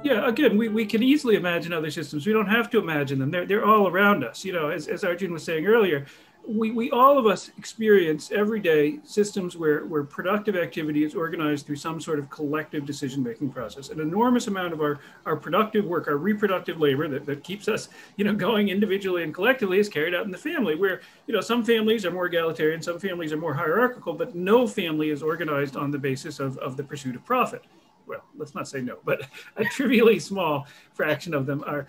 Yeah, again, we can easily imagine other systems. We don't have to imagine them. They're all around us. You know, as Arjun was saying earlier, we all of us experience every day systems where productive activity is organized through some sort of collective decision-making process. An enormous amount of our productive work, our reproductive labor that keeps us, you know, going individually and collectively is carried out in the family, where, you know, some families are more egalitarian, some families are more hierarchical, but no family is organized on the basis of the pursuit of profit. Well, let's not say no, but a trivially small fraction of them are.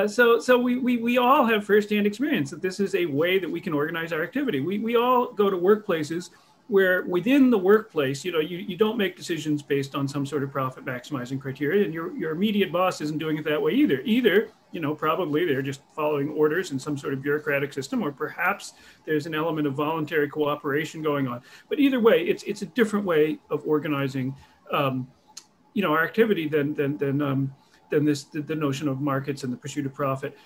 So we all have firsthand experience that this is a way that we can organize our activity. We all go to workplaces where within the workplace, you know, you don't make decisions based on some sort of profit maximizing criteria, and your immediate boss isn't doing it that way either. Either, you know, probably they're just following orders in some sort of bureaucratic system, or perhaps there's an element of voluntary cooperation going on. But either way, it's a different way of organizing you know, our activity than the notion of markets and the pursuit of profit.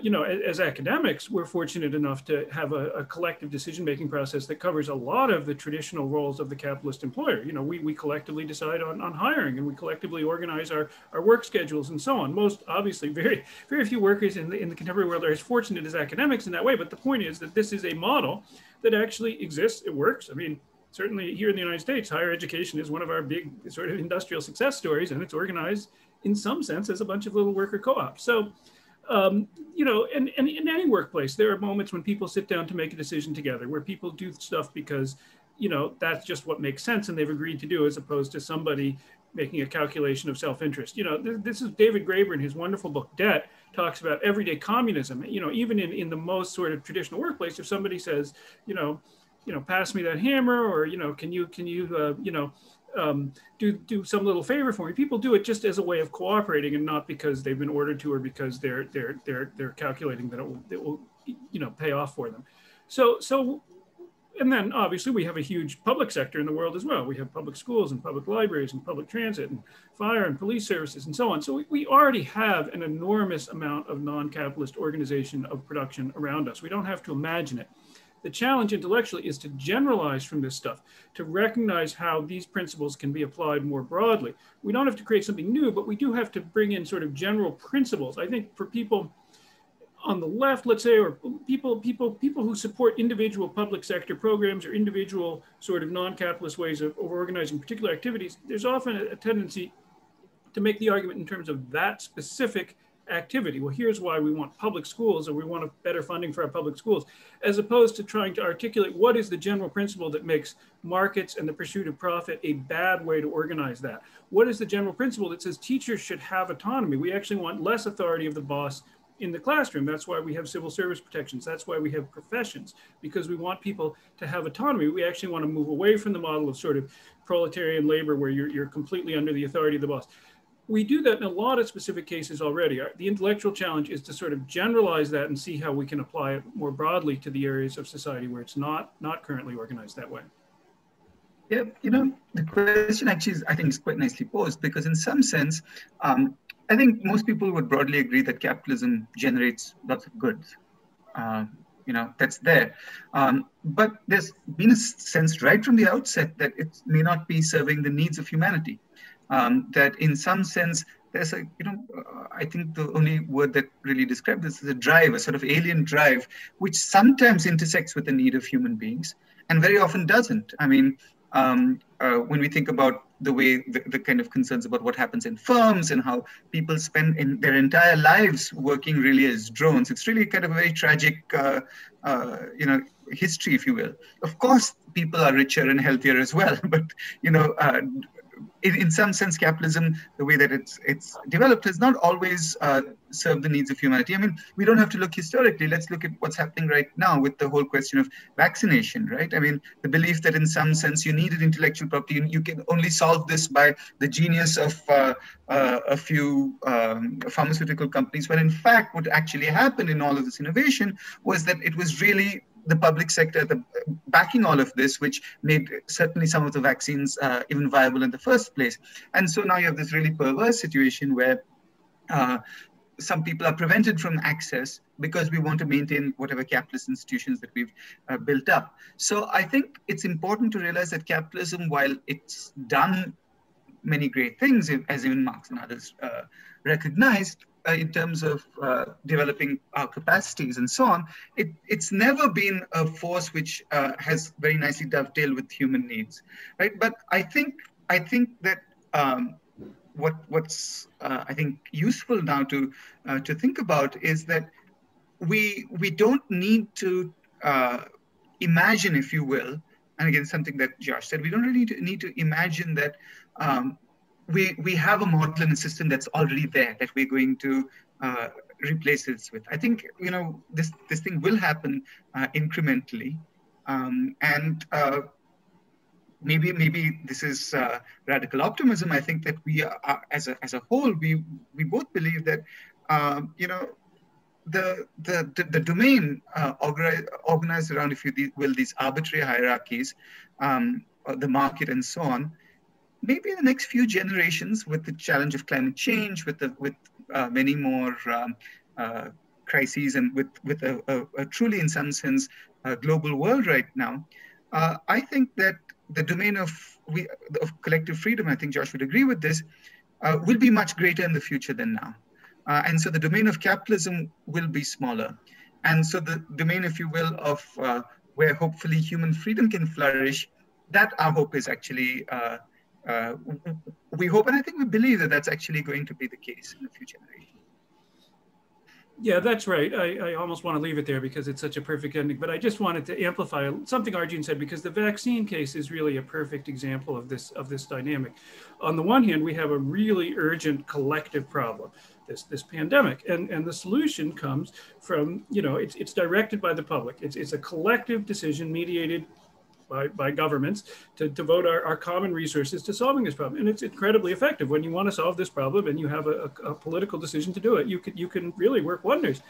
You know, as academics, we're fortunate enough to have a collective decision-making process that covers a lot of the traditional roles of the capitalist employer. You know, we collectively decide on hiring, and we collectively organize our work schedules and so on. Most obviously, very few workers in the contemporary world are as fortunate as academics in that way. But the point is that this is a model that actually exists. It works. I mean, certainly here in the United States, higher education is one of our big sort of industrial success stories, and it's organized in some sense as a bunch of little worker co-ops. So, you know, and in any workplace, there are moments when people sit down to make a decision together, where people do stuff because, you know, that's just what makes sense and they've agreed to do, as opposed to somebody making a calculation of self-interest. You know, this is David Graeber in his wonderful book, Debt, talks about everyday communism. You know, even in the most sort of traditional workplace, if somebody says, you know, pass me that hammer, or, you know, can you do some little favor for me? People do it just as a way of cooperating, and not because they've been ordered to, or because they're calculating that it will you know, pay off for them. So, and then obviously we have a huge public sector in the world as well. We have public schools and public libraries and public transit and fire and police services and so on. So we already have an enormous amount of non-capitalist organization of production around us. We don't have to imagine it. The challenge intellectually is to generalize from this stuff, to recognize how these principles can be applied more broadly. We don't have to create something new, but we do have to bring in sort of general principles. I think for people on the left, let's say, or people who support individual public sector programs or individual sort of non-capitalist ways of organizing particular activities, there's often a tendency to make the argument in terms of that specific activity. Well, here's why we want public schools, or we want better funding for our public schools, as opposed to trying to articulate what is the general principle that makes markets and the pursuit of profit a bad way to organize that. What is the general principle that says teachers should have autonomy? We actually want less authority of the boss in the classroom. That's why we have civil service protections. That's why we have professions, because we want people to have autonomy. We actually want to move away from the model of sort of proletarian labor where you're completely under the authority of the boss. We do that in a lot of specific cases already. The intellectual challenge is to sort of generalize that and see how we can apply it more broadly to the areas of society where it's not currently organized that way. Yeah, you know, the question actually is, I think, is quite nicely posed, because in some sense, I think most people would broadly agree that capitalism generates lots of goods. You know, that's there. But there's been a sense right from the outset that it may not be serving the needs of humanity. That in some sense, there's a, you know, I think the only word that really describes this is a drive, a sort of alien drive, which sometimes intersects with the need of human beings and very often doesn't. I mean, when we think about the way the kind of concerns about what happens in firms and how people spend in their entire lives working really as drones, it's really kind of a very tragic, you know, history, if you will. Of course, people are richer and healthier as well, but, you know, in some sense, capitalism, the way that it's developed, has not always served the needs of humanity. I mean, we don't have to look historically. Let's look at what's happening right now with the whole question of vaccination, right? I mean, the belief that in some sense you needed intellectual property, and you can only solve this by the genius of a few pharmaceutical companies, when in fact what actually happened in all of this innovation was that it was really the public sector backing all of this, which made certainly some of the vaccines even viable in the first place. And so now you have this really perverse situation where some people are prevented from access because we want to maintain whatever capitalist institutions that we've built up. So I think it's important to realize that capitalism, while it's done many great things, as even Marx and others recognized, in terms of developing our capacities and so on. It's never been a force which has very nicely dovetailed with human needs, right? But I think that what's I think useful now to think about is that we don't need to imagine, if you will, and again, something that Josh said, we don't really need to imagine that we have a model and a system that's already there that we're going to replace this with. I think, you know, this thing will happen incrementally, and maybe this is radical optimism. I think that we are, as a whole, we both believe that you know, the domain organized around, if you will, these arbitrary hierarchies, the market and so on, maybe in the next few generations, with the challenge of climate change, with many more crises, and with a truly, in some sense, global world right now, I think that the domain of collective freedom, I think Josh would agree with this, will be much greater in the future than now. And so the domain of capitalism will be smaller. And so the domain, if you will, of where hopefully human freedom can flourish, that our hope is actually, we hope, and I think we believe that that's actually going to be the case in the future generation. Yeah, that's right. I almost want to leave it there because it's such a perfect ending, but I just wanted to amplify something Arjun said, because the vaccine case is really a perfect example of this dynamic. On the one hand, we have a really urgent collective problem, this pandemic, and the solution comes from, you know, it's directed by the public. It's a collective decision mediated by governments to devote our common resources to solving this problem. And it's incredibly effective. When you want to solve this problem and you have a political decision to do it, you can really work wonders.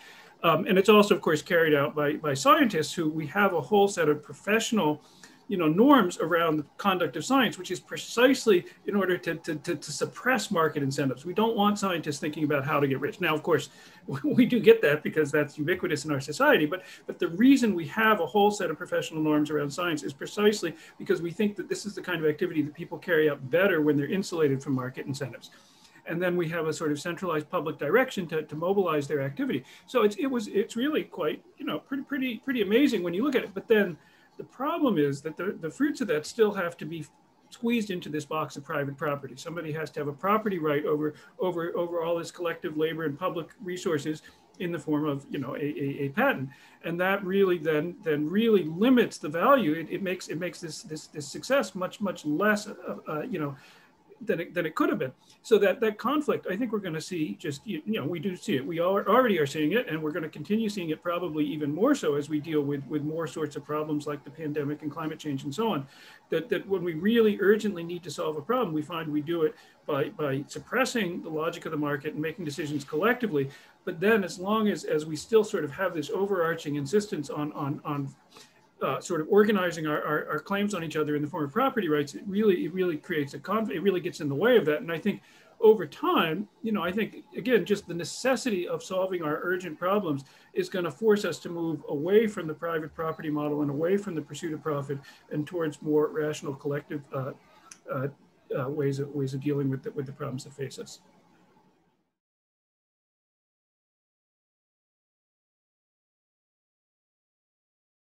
And it's also, of course, carried out by scientists who we have a whole set of professional, you know, norms around the conduct of science, which is precisely in order to suppress market incentives. We don't want scientists thinking about how to get rich. Now, of course, we do get that because that's ubiquitous in our society, but the reason we have a whole set of professional norms around science is precisely because we think that this is the kind of activity that people carry out better when they're insulated from market incentives. And then we have a sort of centralized public direction to mobilize their activity. So it's really quite, you know, pretty amazing when you look at it. But then the problem is that the fruits of that still have to be squeezed into this box of private property. Somebody has to have a property right over all this collective labor and public resources in the form of, you know, a patent, and that really then really limits the value. It makes this success much less, you know, than it could have been. So that conflict, I think we're going to see, just, you know, we do see it. We already are seeing it, and we're going to continue seeing it probably even more so as we deal with more sorts of problems like the pandemic and climate change and so on. That when we really urgently need to solve a problem, we find we do it by suppressing the logic of the market and making decisions collectively. But then as long as we still sort of have this overarching insistence on sort of organizing our claims on each other in the form of property rights, it really creates a conflict. It really gets in the way of that. And I think over time, you know, I think, again, just the necessity of solving our urgent problems is going to force us to move away from the private property model and away from the pursuit of profit and towards more rational collective ways of dealing with the problems that face us.